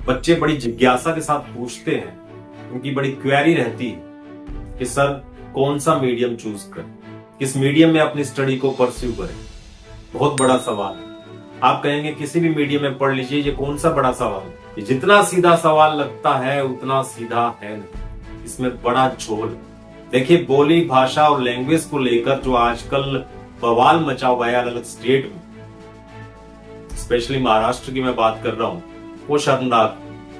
बच्चे बड़ी जिज्ञासा के साथ पूछते हैं, उनकी बड़ी क्वेरी रहती है कि सर कौन सा मीडियम चूज करें, किस मीडियम में अपनी स्टडी को परस्यू करें। बहुत बड़ा सवाल है। आप कहेंगे किसी भी मीडियम में पढ़ लीजिए, ये कौन सा बड़ा सवाल है। ये जितना सीधा सवाल लगता है उतना सीधा है नहीं, इसमें बड़ा झोल। देखिए, बोली भाषा और लैंग्वेज को लेकर जो आजकल बवाल मचा हुआ है अलग अलग स्टेट में, स्पेशली महाराष्ट्र की मैं बात कर रहा हूं, वो शर्मनाक।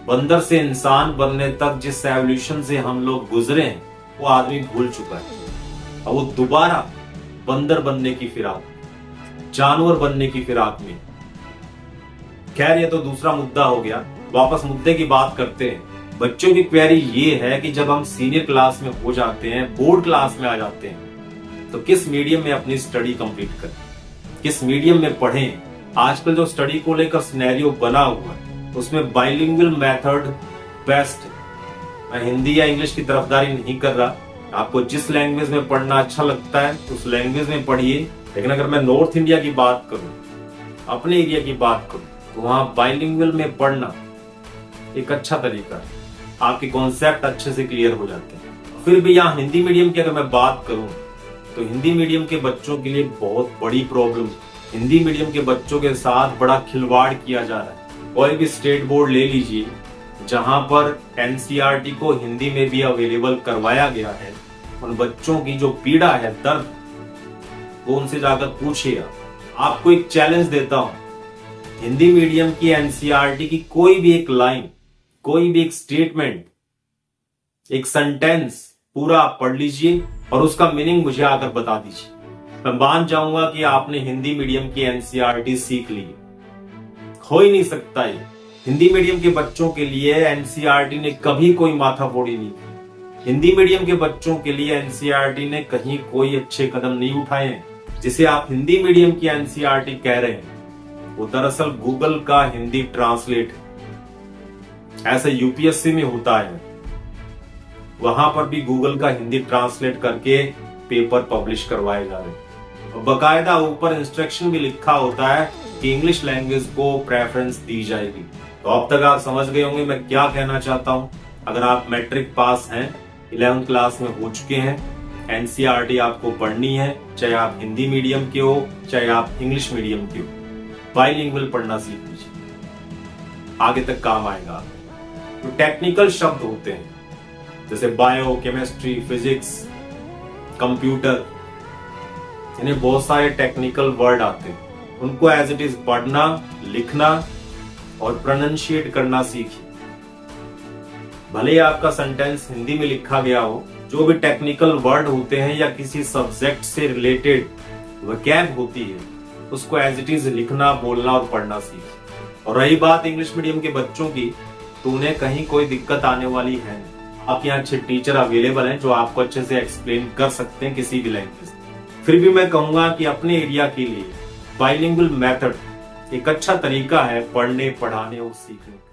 बंदर से इंसान बनने तक जिस एवोल्यूशन से हम लोग गुजरे हैं वो आदमी भूल चुका है, और वो दोबारा बंदर बनने की फिराक, जानवर बनने की फिराक में। खैर, ये तो दूसरा मुद्दा हो गया। वापस मुद्दे की बात करते हैं। बच्चों की क्वेरी ये है कि जब हम सीनियर क्लास में हो जाते हैं, बोर्ड क्लास में आ जाते हैं, तो किस मीडियम में अपनी स्टडी कंप्लीट करें, किस मीडियम में पढ़ें। आजकल जो स्टडी को लेकर सिनेरियो बना हुआ है उसमें बाइलिंगुअल मेथड बेस्ट है। मैं हिंदी या इंग्लिश की तरफदारी नहीं कर रहा, आपको जिस लैंग्वेज में पढ़ना अच्छा लगता है उस लैंग्वेज में पढ़िए। लेकिन अगर मैं नॉर्थ इंडिया की बात करूं, अपने एरिया की बात करूं, तो वहां बाइलिंगुअल में पढ़ना एक अच्छा तरीका है, आपके कॉन्सेप्ट अच्छे से क्लियर हो जाते हैं। फिर भी यहाँ हिंदी मीडियम की अगर मैं बात करूं तो हिंदी मीडियम के बच्चों के लिए बहुत बड़ी प्रॉब्लम, हिंदी मीडियम के बच्चों के साथ बड़ा खिलवाड़ किया जा रहा है। कोई भी स्टेट बोर्ड ले लीजिए जहां पर एनसीईआरटी को हिंदी में भी अवेलेबल करवाया गया है, उन बच्चों की जो पीड़ा है, दर्द, वो उनसे जाकर पूछिए। आपको एक चैलेंज देता हूं, हिंदी मीडियम की एनसीईआरटी की कोई भी एक लाइन, कोई भी एक स्टेटमेंट, एक सेंटेंस पूरा पढ़ लीजिए और उसका मीनिंग मुझे आकर बता दीजिए। मैं मान जाऊंगा कि आपने हिंदी मीडियम की एनसीईआरटी सीख ली। हो ही नहीं सकता ये। हिंदी मीडियम के बच्चों के लिए एनसीईआरटी ने कभी कोई माथाफोड़ी नहीं की। हिंदी मीडियम के बच्चों के लिए एनसीईआरटी ने कहीं कोई अच्छे कदम नहीं उठाए हैं। जिसे आप हिंदी मीडियम की एनसीईआरटी कह रहे हैं वो दरअसल गूगल का हिंदी ट्रांसलेट है। ऐसा यूपीएससी में होता है, वहां पर भी गूगल का हिंदी ट्रांसलेट करके पेपर पब्लिश करवाए जा रहे हैं। और बकायदा ऊपर इंस्ट्रक्शन भी लिखा होता है कि इंग्लिश लैंग्वेज को प्रेफरेंस दी जाएगी। तो अब तक आप समझ गए होंगे मैं क्या कहना चाहता हूं। अगर आप मैट्रिक पास हैं, 11th क्लास में हो चुके हैं, एनसीईआरटी आपको पढ़नी है, चाहे आप हिंदी मीडियम के हो चाहे आप इंग्लिश मीडियम के हो, बाइलिंगुअल पढ़ना सीख लीजिए, आगे तक काम आएगा। तो टेक्निकल शब्द होते हैं जैसे बायो, केमिस्ट्री, फिजिक्स, कंप्यूटर, इन्हें बहुत सारे टेक्निकल वर्ड आते हैं, उनको एज इट इज पढ़ना, लिखना और प्रोनाउंशिएट करना सीखिए। भले ही आपका सेंटेंस हिंदी में लिखा गया हो, जो भी टेक्निकल वर्ड होते हैं या किसी सब्जेक्ट से रिलेटेड वोकैब होती है, उसको एज इट इज लिखना, बोलना और पढ़ना सीखिए। और रही बात इंग्लिश मीडियम के बच्चों की, तो उन्हें कहीं कोई दिक्कत आने वाली है नहीं। आपके यहाँ अच्छे टीचर अवेलेबल हैं जो आपको अच्छे से एक्सप्लेन कर सकते हैं किसी भी लैंग्वेज। फिर भी मैं कहूंगा कि अपने एरिया के लिए बाइलिंगुअल मेथड एक अच्छा तरीका है पढ़ने, पढ़ाने और सीखने का।